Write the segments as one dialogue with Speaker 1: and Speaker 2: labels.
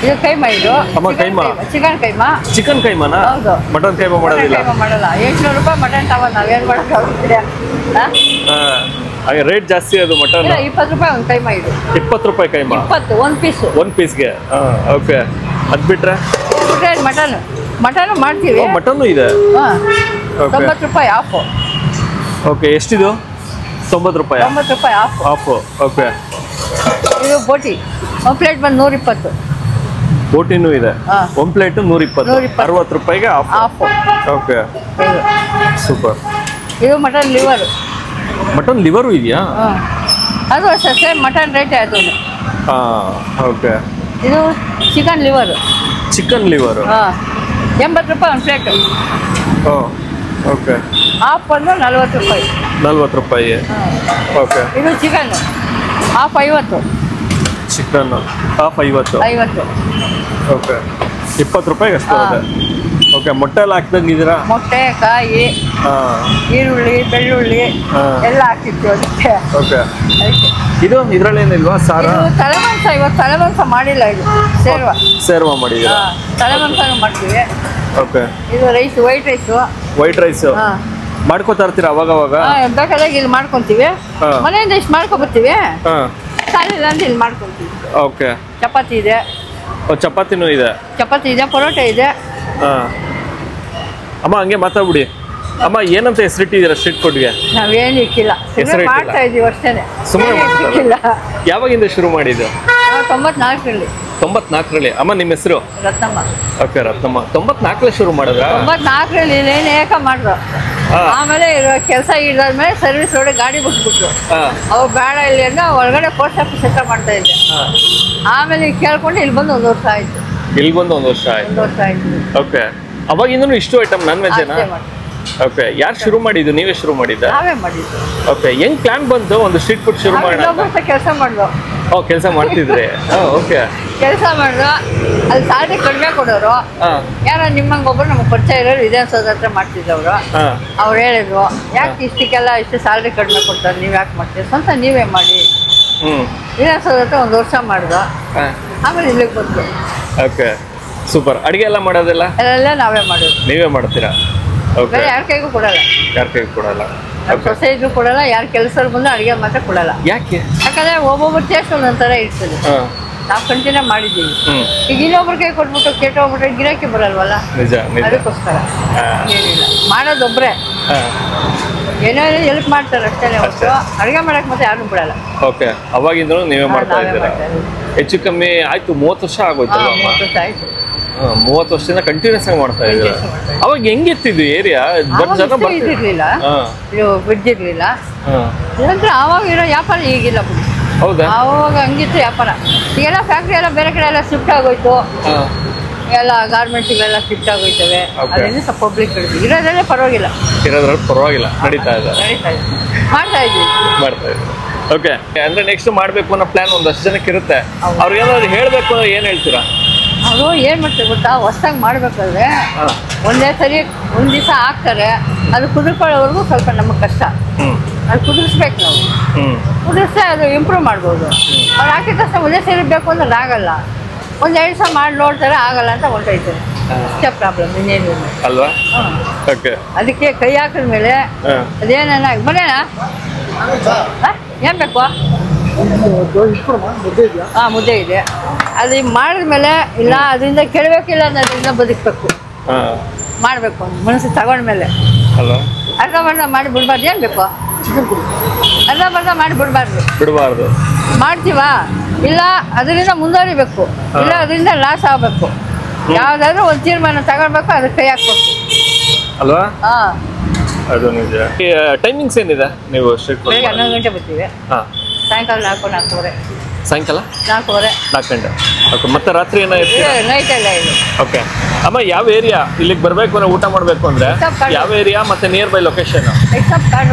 Speaker 1: ಇದು ಕೈಮಾ ಇದು
Speaker 2: ಅಮ್ಮ ಕೈಮಾ
Speaker 1: ಚಿಕನ್ ಕೈಮಾ
Speaker 2: ಚಿಕನ್ ಕೈಮಾನಾ
Speaker 1: ಹೌದು
Speaker 2: ಮಟನ್ ಕೈಮಾ ಮಾಡೋದಿಲ್ಲ
Speaker 1: ಕೈಮಾ ಮಾಡಲ್ಲ 800 ರೂಪಾಯಿ ಮಟನ್ ತಗೊಂಡು ನಾವೇನು ಮಾಡೋಕ್ಕಾಗುತ್ತೆ
Speaker 2: ಹಾಗೆ ರೇಟ್ ಜಾಸ್ತಿ ಅದು ಮಟನ್
Speaker 1: 20 ರೂಪಾಯಿ ಒಂದು ಕೈಮಾ ಇದು
Speaker 2: 20 ರೂಪಾಯಿ ಕೈಮಾ
Speaker 1: 20 ಒಂದು ಪೀಸು
Speaker 2: ಒಂದು ಪೀಸ್ಗೆ ಓಕೆ ಅದು ಬಿಟ್ರೆ
Speaker 1: ಮಟನ್ ಮಾಡ್ತೀವಿ
Speaker 2: ಮಟನ್ನು ಇದೆ
Speaker 1: 90 ರೂಪಾಯಿ ಆಫ್
Speaker 2: ಓಕೆ ಎಷ್ಟಿದು 90 ರೂಪಾಯಿ
Speaker 1: 90 ರೂಪಾಯಿ ಆಫ್
Speaker 2: ಓಕೆ
Speaker 1: ಇದು ಬೋಟಿ ಒಂದು ಪ್ಲೇಟ್ ಬಂದು 120
Speaker 2: ಬೋಟಿನೂ ಇದೆ ಒಂದು ಪ್ಲೇಟ್ 120 60 ರೂಪಾಯಿಗೆ ಆಫ್ ಓಕೆ ಸೂಪರ್
Speaker 1: ಇದು ಮಟನ್ ಲಿವರ್
Speaker 2: ಮಟನ್ ಲಿವರು ಇದೆಯಾ
Speaker 1: ಅದು ಅಷ್ಟೇ ಸೇಮ್ ಮಟನ್ ರೇಟ್ ಆಯಿತು
Speaker 2: ಓಕೆ
Speaker 1: ಇದು ಚಿಕನ್ ಲಿವರ್
Speaker 2: ಹಾಂ
Speaker 1: 80 ರೂಪಾಯಿ ಒಂದು ಪ್ಲೇಟ್
Speaker 2: ಓಕೆ
Speaker 1: ಹಾಫ್ ಬಂದು 40
Speaker 2: ರೂಪಾಯಿ ಓಕೆ
Speaker 1: ಇದು chicken half 50
Speaker 2: chicken half 50 okay 20 ರೂಪಾಯಿಗೆ ಅಷ್ಟು ಬರುತ್ತೆ ಓಕೆ ಮೊಟ್ಟೆ ಎಲ್ಲ ಹಾಕ್ದಂಗಿದ್ದೀರಾ
Speaker 1: ಮೊಟ್ಟೆ ಕಾಯಿ ಈರುಳ್ಳಿ ಬೆಳ್ಳುಳ್ಳಿ ಎಲ್ಲ ಹಾಕಿತ್ತು ಅದಕ್ಕೆ
Speaker 2: ಓಕೆ ಇದು ಇದರಲ್ಲಿ ಏನಿಲ್ವಾ ಸಾರ
Speaker 1: ತಲೆಮಾಂಸ ಇವತ್ತು ತಲೆಮಾಂಸ ಮಾಡಿಲ್ಲ ಇದು
Speaker 2: ಸೇರ್ವ ಮಾಡಿದ್ದೀರಾ
Speaker 1: ತಲೆಮಾಂಸನೂ ಮಾಡ್ತೀವಿ
Speaker 2: ಓಕೆ
Speaker 1: ಇದು ರೈಸ್ ವೈಟ್ ರೈಸ್
Speaker 2: ಮಾಡ್ಕೋತಾ ಇರ್ತೀರಾ ಅವಾಗ
Speaker 1: ಬೇಕಾದಾಗ ಇಲ್ಲಿ ಮಾಡ್ಕೊಂತೀವಿ ಮನೆಯಿಂದ ಇಷ್ಟು ಮಾಡ್ಕೊಬರ್ತೀವಿ ಸಾಲಿಲ್ಲ ಅಂತ ಇಲ್ಲಿ ಮಾಡ್ಕೊಂತೀವಿ
Speaker 2: ಓಕೆ
Speaker 1: ಚಪಾತಿ ಇದೆ
Speaker 2: ಚಪಾತಿನೂ ಇದೆ
Speaker 1: ಪರೋಟ ಇದೆ
Speaker 2: ಅಮ್ಮ ಹಂಗೆ ಮಾತಾಡ್ಬಿಡಿ ಅಮ್ಮ ಏನಂತ ಹೆಸರಿಟ್ಟಿದ್ದೀರಾ ಸ್ಟ್ರೀಟ್ ಫುಡ್ಗೆ
Speaker 1: ನಾವೇನು ಇಕ್ಕಿಲ್ಲ ಮಾಡ್ತಾ ಇದೀವಿ ಅಷ್ಟೇನೆ
Speaker 2: ಸುಮ್ಮನೆ ಯಾವಾಗಿಂದ ಶುರು ಮಾಡಿದ್ದು
Speaker 1: 94ರಲ್ಲಿ
Speaker 2: ಅಮ್ಮ ನಿಮ್ಮ ಹೆಸರು
Speaker 1: ರತ್ನಮ್ಮ
Speaker 2: ಓಕೆ ರತ್ನಮ್ಮ 94ರಲ್ಲಿ ಶುರು ಮಾಡಿದ್ರ
Speaker 1: 94ರಲ್ಲಿ ಇಲ್ಲೇನು ಏಕ ಮಾಡ್ರು ಆಮೇಲೆ ಕೆಲಸ ಹಿಡಿದಾದ್ಮೇಲೆ ಸರ್ವಿಸ್ ರೋಡ್ ಗಾಡಿ ಬಿಟ್ಬಿಟ್ರು ಅವ್ರು ಬೇಡ ಇಲ್ಲಿ ಅಂತ ಒಳಗಡೆ ಪೋಸ್ಟ್ ಆಫೀಸ್ ಹತ್ರ ಮಾಡ್ತಾ ಇದ್ದೆ ಆಮೇಲೆ ಕೇಳ್ಕೊಂಡು ಇಲ್ಲಿ ಬಂದು 1 ವರ್ಷ ಆಯ್ತು
Speaker 2: ಒಂದು ವರ್ಷ ಆಯ್ತು ಓಕೆ ಅವಾಗಿಂದನೂ ಇಷ್ಟು ಐಟಮ್ ನಾನ್ ವೆಜ್ ಓಕೆ ಯಾರು ಶುರು ಮಾಡಿದ್ದು ನೀವೇ ಶುರು ಮಾಡಿದ್ದ
Speaker 1: ನಾವೇ ಮಾಡಿದ್ದು
Speaker 2: ಓಕೆ ಹೆಂಗ್ ಪ್ಲಾನ್ ಬಂತು ಒಂದು ಸ್ಟ್ರೀಟ್ ಫುಡ್ ಶುರು ಮಾಡೋಣ
Speaker 1: ಕೆಲಸ ಮಾಡ್ದು
Speaker 2: ಕೆಲಸ ಮಾಡ್ತಿದ್ರಿ ಓಕೆ
Speaker 1: ಕೆಲಸ ಮಾಡ್ದು ಅಲ್ಲಿ ಸ್ಯಾಲ್ರಿ ಕಡಿಮೆ ಕೊಡೋರು ಯಾರೋ ನಿಮ್ಮಂಗೆ ಒಬ್ಬರು ನಮಗೆ ಪರಿಚಯ ಇರೋರು ವಿಧಾನಸೌಧ ಹತ್ರ ಮಾಡ್ತಿದ್ದವರು ಅವ್ರು ಹೇಳಿದ್ರು ಯಾಕೆ ಇಷ್ಟಕ್ಕೆಲ್ಲ ಇಷ್ಟು ಸ್ಯಾಲ್ರಿ ಕಡಿಮೆ ಕೊಡ್ತಾರೆ ನೀವು ಯಾಕೆ ಮಾಡ್ತೀವಿ ಸ್ವಂತ ನೀವೇ ಮಾಡಿ ವಿಧಾನಸೌಧ ಹತ್ರ 1 ವರ್ಷ ಮಾಡ್ದು ಆಮೇಲೆ ಇಲ್ಲಿಗೆ ಬಂದು
Speaker 2: ಓಕೆ ಸೂಪರ್ ಅಡಿಗೆ ಎಲ್ಲ ಮಾಡೋದಿಲ್ಲ
Speaker 1: ಎಲ್ಲ ನಾವೇ ಮಾಡೋದು
Speaker 2: ನೀವೇ ಮಾಡ್ತೀರಾ ಓಕೆ
Speaker 1: ಯಾರ ಕೈಗೂ ಕೊಡಲ್ಲ ಸೊಸೈಟಿಗೂ ಕೊಡಲ್ಲ ಯಾರು ಕೆಲಸದವ್ರು ಬಂದು ಅಡುಗೆ ಮಾತ್ರ ಕೊಡಲ್ಲ ಯಾಕಂದ್ರೆ ಒಬ್ಬೊಬ್ಬರು ಟೇಸ್ಟ್ ಒಂದೊಂಥರ ಇರ್ತದೆ ನಾವು ಕಂಟಿನ್ಯೂ ಮಾಡಿದ್ದೀವಿ ಈಗ ಇನ್ನೊಬ್ರ ಕೈ ಕೊಟ್ಬಿಟ್ಟು ಕೆಟ್ಟೋಗ್ಬಿಟ್ರೆ ಗಿರಾಕಿ ಬರಲ್ವಲ್ಲ ಅದಕ್ಕೋಸ್ಕರ ಏನಿಲ್ಲ ಮಾಡೋದೊಬ್ರೆ ಏನೋ ಹೆಲ್ಪ್ ಮಾಡ್ತಾರೆ ಅಷ್ಟೇ ಹೊರತು ಅಡುಗೆ ಮಾಡಕ್ಕೆ ಮತ್ತೆ ಯಾರು ಬಿಡಲ್ಲ
Speaker 2: ಓಕೆ ಅವಾಗಿಂದಲೂ ನೀವೇ ಮಾಡ್ತಾ ಇದ್ದೀರಾ ಹೆಚ್ಚು ಕಮ್ಮಿ ಆಯ್ತು 30 ವರ್ಷ ಆಗೋಯ್ತಲ್ಲ
Speaker 1: 30 ವರ್ಷ ಆಯ್ತು
Speaker 2: 30 ವರ್ಷದಿಂದ ಕಂಟಿನ್ಯೂಸ್ ಆಗಿ ಮಾಡ್ತಾ ಇದ್ದೀರಾ ಅವಾಗ ಹೆಂಗಿತ್ತಿದ್ದು ಏರಿಯಾ
Speaker 1: ಇದಿರ್ಲಿಲ್ಲ ಫ್ರಿಡ್ಜ್ ಇರ್ಲಿಲ್ಲ ಇಲ್ಲಂದ್ರೆ ಆವಾಗ ಇರೋ ವ್ಯಾಪಾರ ಈಗಿಲ್ಲ
Speaker 2: ಹೌದಾ
Speaker 1: ಆವಾಗ ಹಂಗಿತ್ತು ವ್ಯಾಪಾರ ಈಗೆಲ್ಲ ಫ್ಯಾಕ್ಟ್ರಿ ಎಲ್ಲ ಬೇರೆ ಕಡೆ ಎಲ್ಲ ಶಿಫ್ಟ್ ಆಗೋಯ್ತು ಎಲ್ಲ ಗಾರ್ಮೆಂಟ್ಸ್ಗೆಲ್ಲ ಶಿಫ್ಟ್ ಆಗೋಯ್ತವೆ ಅದರಿಂದ ಸ್ವಲ್ಪ ಪಬ್ಲಿಕ್ ಇರೋದ್ರಲ್ಲಿ ಪರವಾಗಿಲ್ಲ ನಡೀತಾ ಇದೆ ಮಾಡ್ತಾ ಇದ್ದೀವಿ
Speaker 2: ಓಕೆ ಅಂದ್ರೆ ನೆಕ್ಸ್ಟ್ ಮಾಡ್ಬೇಕು ಅನ್ನೋ ಪ್ಲಾನ್ ಒಂದಷ್ಟು ಜನಕ್ಕೆ ಇರುತ್ತೆ ಅವ್ರಿಗೆ ಏನಾದ್ರು ಹೇಳ್ಬೇಕು ಅಂದ್ರೆ ಏನ್ ಹೇಳ್ತೀರಾ
Speaker 1: ಅವರು ಏನು ಮಾಡ್ತಾರೆ ಗೊತ್ತಾ ಹೊಸ್ದಾಗಿ ಮಾಡ್ಬೇಕಾದ್ರೆ ಒಂದೇ ಸರಿ ಒಂದು ದಿವಸ ಹಾಕ್ತಾರೆ ಅದು ಕುದುರ್ಕೊಳ್ಳೋವರೆಗೂ ಸ್ವಲ್ಪ ನಮಗೆ ಕಷ್ಟ ಅದು ಕುದಿಸ್ಬೇಕು ನಾವು ಕುದಿಸ್ರೆ ಅದು ಇಂಪ್ರೂವ್ ಮಾಡ್ಬೋದು ಅವ್ರು ಹಾಕಿದ ತಕ್ಷಣ ಒಂದೇ ಸರಿ ಬೇಕು ಅಂದ್ರೆ ಆಗಲ್ಲ ಒಂದು 2 ದಿವಸ ಮಾಡಿ ನೋಡ್ತಾರೆ ಆಗಲ್ಲ ಅಂತ ಹೊಂಟೋಯ್ತಾರೆ ಅಷ್ಟೇ ಪ್ರಾಬ್ಲಮ್ ಇನ್ನೇನು
Speaker 2: ಅಲ್ವಾ
Speaker 1: ಅದಕ್ಕೆ ಕೈ ಹಾಕಿದ್ಮೇಲೆ ಅದೇನ ಮನೇನಾ ಏನು ಬೇಕು ಮುದ್ದೆ ಇದೆ ಅದು ಮಾಡಿದ್ಮೇಲೆ ಇಲ್ಲ ಅದರಿಂದ ಕೆಡಬೇಕಿಲ್ಲ ಅದರಿಂದ ಬದುಕಬೇಕು ಮಾಡಬೇಕು ಮನಸ್ಸು ತಗೊಂಡ್ಮೇಲೆ ಅರ್ಧಂಬರ್ಧ ಮಾಡಿ ಬಿಡ್ಬಾರ್ದು ಏನು ಬೇಕು ಅರ್ಧಂಬರ್ಧ ಮಾಡಿ ಬಿಡಬಾರ್ದು ಮಾಡ್ತೀವಾ ಇಲ್ಲ ಅದರಿಂದ ಮುಂದುವರಿಬೇಕು ಇಲ್ಲ ಅದರಿಂದ ಲಾಸ್ ಆಗಬೇಕು ಯಾವುದಾದ್ರೂ ಒಂದು ತೀರ್ಮಾನ ತಗೊಳ್ಬೇಕು ಅದಕ್ಕೆ ಕೈ ಹಾಕ್ಬೇಕು
Speaker 2: ಅಲ್ವಾ ಅದು ನಿಜ ಟೈಮಿಂಗ್ಸ್ ಏನಿದೆ ನೀವು
Speaker 1: ಬೆಳಗ್ಗೆ 11 ಗಂಟೆ ಬರ್ತೀವಿ ಸಾಯಂಕಾಲ 4:30
Speaker 2: ಸಾಯಂಕಾಲ 4 ಗಂಟೆ ಓಕೆ ಮತ್ತೆ ರಾತ್ರಿ
Speaker 1: ನೈಟ್ ಎಲ್ಲ ಇದೆ
Speaker 2: ಓಕೆ ಅಮ್ಮ ಯಾವ ಏರಿಯಾ ಇಲ್ಲಿಗೆ ಬರಬೇಕು ಅಂದ್ರೆ ಊಟ ಮಾಡಬೇಕು ಅಂದ್ರೆ ಯಾವ ಏರಿಯಾ ಮತ್ತೆ near by location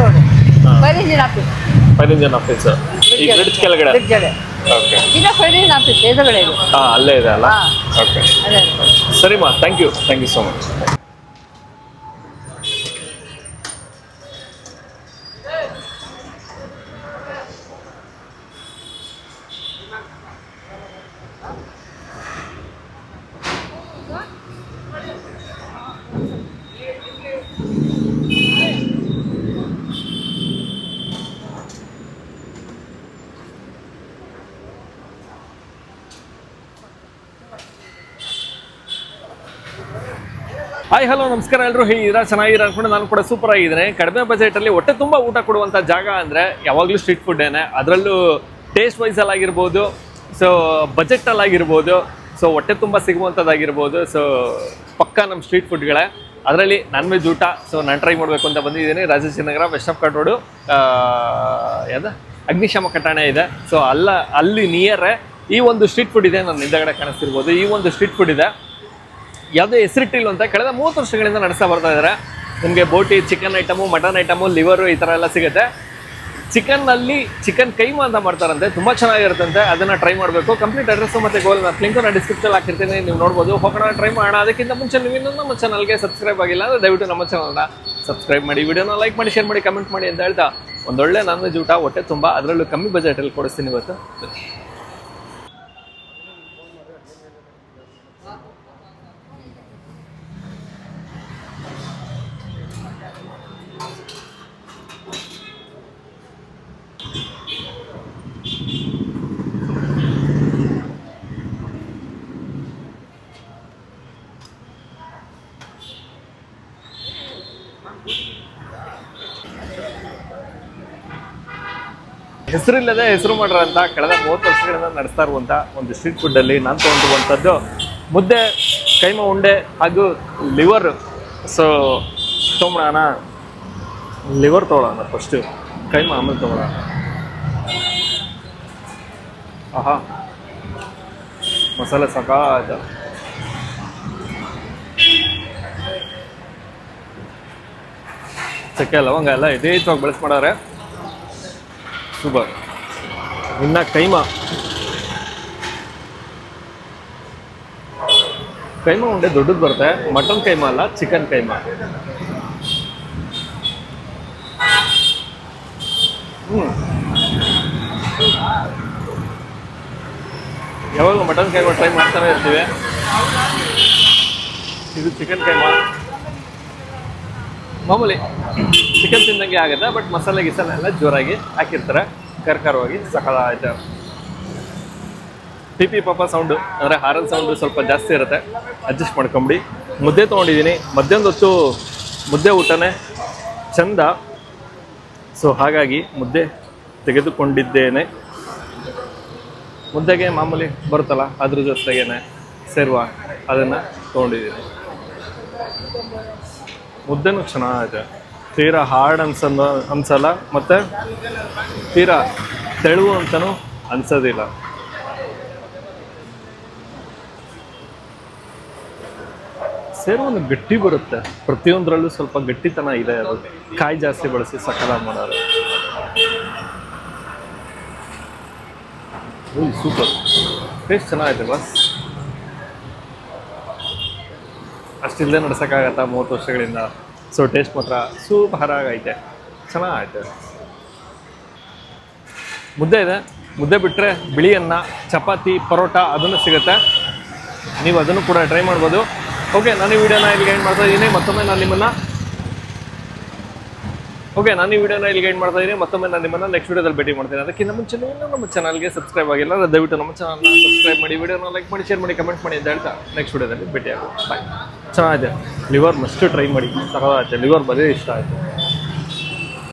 Speaker 2: fire engine office ಈ ಬ್ರಿಡ್ಜ್ ಕೆಳಗಡೆ ಓಕೆ
Speaker 1: ಫೈರಿಂಜಿನ್ ಆಫೀಸ್ ಎದುರುಗಡೆ ಇದೆ
Speaker 2: ಅಲ್ಲೇ ಇದೆ ಅಲ್ಲ ಓಕೆ ಸರಿಮಾ thank you so much hi hello ನಮಸ್ಕಾರ, ಎಲ್ಲರೂ ಹೇಗಿದ್ದೀರಾ? ಚೆನ್ನಾಗಿರ ಅನ್ಕೊಂಡು ನಾನು ಕೂಡ ಸೂಪರ್ ಆಗಿದ್ದೇನೆ. ಕಡಿಮೆ ಬಜೆಟಲ್ಲಿ ಹೊಟ್ಟೆ ತುಂಬ ಊಟ ಕೊಡುವಂಥ ಜಾಗ ಅಂದರೆ ಯಾವಾಗಲೂ ಸ್ಟ್ರೀಟ್ ಫುಡ್ಡೇನೆ. ಅದರಲ್ಲೂ ಟೇಸ್ಟ್ ವೈಸಲ್ಲಿ ಆಗಿರ್ಬೋದು, ಸೊ ಬಜೆಟಲ್ಲಿ ಆಗಿರ್ಬೋದು, ಸೊ ಹೊಟ್ಟೆ ತುಂಬ ಸಿಗುವಂಥದ್ದಾಗಿರ್ಬೋದು. ಸೊ ಪಕ್ಕ ನಮ್ಮ ಸ್ಟ್ರೀಟ್ ಫುಡ್ಗಳೇ. ಅದರಲ್ಲಿ ನಾನ್ ವೆಜ್ ಊಟ. ಸೊ ನಾನು ಟ್ರೈ ಮಾಡಬೇಕು ಅಂತ ಬಂದಿದ್ದೀನಿ. Rajajinagar west of chord road ಯಾವ್ದು ಅಗ್ನಿಶಾಮ ಕಟ್ಟಾಣೆ ಇದೆ. ಸೊ ಅಲ್ಲಿ ನಿಯರೇ ಈ ಒಂದು ಸ್ಟ್ರೀಟ್ ಫುಡ್ ಇದೆ. ನನ್ನ ಹಿಂದಗಡೆ ಕಾಣಿಸ್ತಿರ್ಬೋದು. ಈ ಒಂದು ಸ್ಟ್ರೀಟ್ ಫುಡ್ ಇದೆ. ಯಾವುದೇ ಹೆಸರಿಟ್ಟಿಲ್ಲ ಅಂತ ಕಳೆದ 30 ವರ್ಷಗಳಿಂದ ನಡೆಸ್ತಾ ಬರ್ತಾ ಇದ್ದಾರೆ. ನಿಮಗೆ ಬೋಟಿ, chicken item, mutton item, liver ಈ ಥರ ಎಲ್ಲ ಸಿಗುತ್ತೆ. ಚಿಕನ್ನಲ್ಲಿ ಚಿಕನ್ ಕೈಮಾ ಅಂತ ಮಾಡ್ತಾರಂತೆ, ತುಂಬ ಚೆನ್ನಾಗಿರುತ್ತಂತೆ. ಅದನ್ನು ಟ್ರೈ ಮಾಡಬೇಕು. ಕಂಪ್ಲೀಟ್ ಅಡ್ರೆಸ್ಸು ಮತ್ತು ಗೋಲ್ ಲಿಂಕು ನಾನು ಡಿಸ್ಕ್ರಿಪ್ಷನ್ ಹಾಕಿರ್ತೀನಿ, ನೀವು ನೋಡ್ಬೋದು. ಹೋಗೋಣ, ಟ್ರೈ ಮಾಡೋಣ. ಅದಕ್ಕಿಂತ ಮುಂಚೆ ನೀವು ಇನ್ನೂ ನಮ್ಮ ಚಾನಲ್ಗೆ ಸಬ್ಸ್ಕ್ರೈಬ್ ಆಗಿಲ್ಲ ಅಂದರೆ ದಯವಿಟ್ಟು ನಮ್ಮ ಚಾನಲ್ನ ಸಬ್ಸ್ಕ್ರೈಬ್ ಮಾಡಿ, ವಿಡಿಯೋನ ಲೈಕ್ ಮಾಡಿ, ಶೇರ್ ಮಾಡಿ, ಕಮೆಂಟ್ ಮಾಡಿ ಅಂತ ಹೇಳ್ತಾ ಒಂದೊಳ್ಳೆ ನಾನ್ ವೆಜ್ ಊಟ ಹೊಟ್ಟೆ ತುಂಬ, ಅದರಲ್ಲೂ ಕಮ್ಮಿ ಬಜೆಟಲ್ಲಿ ಕೊಡಿಸ್ತೀನಿ ಇವತ್ತು. ಹೆಸರಿಲ್ಲದೆ ಹೆಸರು ಮಾಡ್ರ ಅಂತ ಕಳೆದ 30 ವರ್ಷಗಳಿಂದ ನಡೆಸ್ತಾ ಇರುವಂಥ ಒಂದು ಸ್ಟ್ರೀಟ್ ಫುಡ್ಡಲ್ಲಿ ನಾನು ತೊಗೊಂಡಿರುವಂಥದ್ದು ಮುದ್ದೆ, ಕೈಮಾ ಉಂಡೆ ಹಾಗೂ ಲಿವರ್. ಸೊ ತೊಗೊಳೋಣ, ಲಿವರ್ ತೊಗೊಳೋಣ ಫಸ್ಟು, ಕೈಮಾ ಆಮೇಲೆ ತೊಗೊಳೋಣ. ಆಹಾ, ಮಸಾಲೆ ಸಾಕಾಯ್ತು. ಚಕ್ಕೆ ಲವಂಗ ಎಲ್ಲ ಯಥೇಚ್ಛವಾಗಿ ಬಳಸಿ ಮಾಡಾರೆ. ಸೂಪರ್. ಇನ್ನು ಕೈಮಾ ಉಂಡೆ ದೊಡ್ಡದು ಬರುತ್ತೆ. ಮಟನ್ ಕೈಮಾ ಅಲ್ಲ, ಚಿಕನ್ ಕೈಮಾ. ಯಾವಾಗ ಮಟನ್ ಕೈಮಾ ಟ್ರೈ ಮಾಡ್ತಾನೆ ಇರ್ತೀವಿ. ಇದು ಚಿಕನ್ ಕೈಮಾ. ಮಾಮೂಲಿ ಚಿಕನ್ ತಿಂದಂಗೆ ಆಗುತ್ತೆ, ಬಟ್ ಮಸಾಲೆ ಎಲ್ಲ ಜೋರಾಗಿ ಹಾಕಿರ್ತಾರೆ, ಕರ್ಕರವಾಗಿ ಸಕಾಲಾಯ್ತು. ಪಿ ಪಾಪ ಸೌಂಡು ಅಂದರೆ ಹಾರನ್ ಸೌಂಡು ಸ್ವಲ್ಪ ಜಾಸ್ತಿ ಇರುತ್ತೆ, ಅಡ್ಜಸ್ಟ್ ಮಾಡ್ಕೊಂಬಿಡಿ. ಮುದ್ದೆ ತೊಗೊಂಡಿದ್ದೀನಿ. ಮಧ್ಯಾಹ್ನದ ಹೊತ್ತು ಮುದ್ದೆ ಊಟನೇ ಚಂದ. ಸೊ ಹಾಗಾಗಿ ಮುದ್ದೆ ತೆಗೆದುಕೊಂಡಿದ್ದೇನೆ. ಮುದ್ದೆಗೆ ಮಾಮೂಲಿ ಬರುತ್ತಲ್ಲ, ಅದ್ರ ಜೊತೆಗೇನೆ ಸೇರುವ ಅದನ್ನು ತೊಗೊಂಡಿದ್ದೀನಿ. ಮುದ್ದೆನೂ ಚೆನ್ನಾಗಿದೆ, ತೀರಾ ಹಾರ್ಡ್ ಅನ್ಸಲ್ಲ, ಮತ್ತು ತೀರಾ ತೆಳುವು ಅಂತಲೂ ಅನ್ಸೋದಿಲ್ಲ. ಸೇರುವನ್ನು ಗಟ್ಟಿ ಬರುತ್ತೆ, ಪ್ರತಿಯೊಂದರಲ್ಲೂ ಸ್ವಲ್ಪ ಗಟ್ಟಿತನ ಇದೆ. ಅದು ಕಾಯಿ ಜಾಸ್ತಿ ಬಳಸಿ ಸಕಾಲ ಮಾಡೋರು. ಸೂಪರ್ ಟೇಸ್ಟ್ ಚೆನ್ನಾಗೈತೆ ಬಸ್. ಅಷ್ಟಿಲ್ಲದೆ ನಡ್ಸೋಕ್ಕಾಗತ್ತಾ 30 ವರ್ಷಗಳಿಂದ. ಸೊ ಟೇಸ್ಟ್ ಮಾತ್ರ ಸೂಪರ್ ಆಗೈತೆ, ಚೆನ್ನಾಗೈತೆ. ಮುದ್ದೆ ಇದೆ. ಮುದ್ದೆ ಬಿಟ್ಟರೆ ಬಿಳಿ ಅನ್ನ, ಚಪಾತಿ, ಪರೋಟ ಅದನ್ನು ಸಿಗುತ್ತೆ. ನೀವು ಅದನ್ನು ಕೂಡ ಟ್ರೈ ಮಾಡ್ಬೋದು. ಓಕೆ, ನಾನು ಈ ವಿಡಿಯೋನ ಇಲ್ಲಿಗೆ ಎಂಡ್ ಮಾಡ್ತಾ ಇದ್ದೀನಿ. ಮತ್ತೊಮ್ಮೆ ನಾನು ನಿಮ್ಮನ್ನು ನೆಕ್ಸ್ಟ್ ವಿಡಿಯೋದಲ್ಲಿ ಭೇಟಿ ಮಾಡ್ತೀನಿ. ಅದಕ್ಕಿಂತ ಮುಂಚೆ ಇನ್ನೂ ನಮ್ಮ ಚಾನಲ್ಗೆ ಸಬ್ಸ್ಕ್ರೈಬ್ ಆಗಿಲ್ಲ, ದಯವಿಟ್ಟು ನಮ್ಮ ಚಾನಲ್ನ ಸಬ್ಸ್ಕ್ರೈಬ್ ಮಾಡಿ, ವಿಡಿಯೋನ ಲೈಕ್ ಮಾಡಿ, ಶೇರ್ ಮಾಡಿ, ಕಮೆಂಟ್ ಮಾಡಿ ಅಂತ ಹೇಳ್ತಾ ನೆಕ್ಸ್ಟ್ ವಿಡಿಯೋದಲ್ಲಿ ಭೇಟಿ ಆಗೋದು. ಬಾಯ್. ಚೆನ್ನಾಗಿದೆ. ಲಿವರ್ ಮಸ್ಟ್ ಟ್ರೈ ಮಾಡಿ, ಸಕಾಲಾಯ್ತು. ಲಿವರ್ ಬರೀ ಇಷ್ಟ ಆಯಿತು.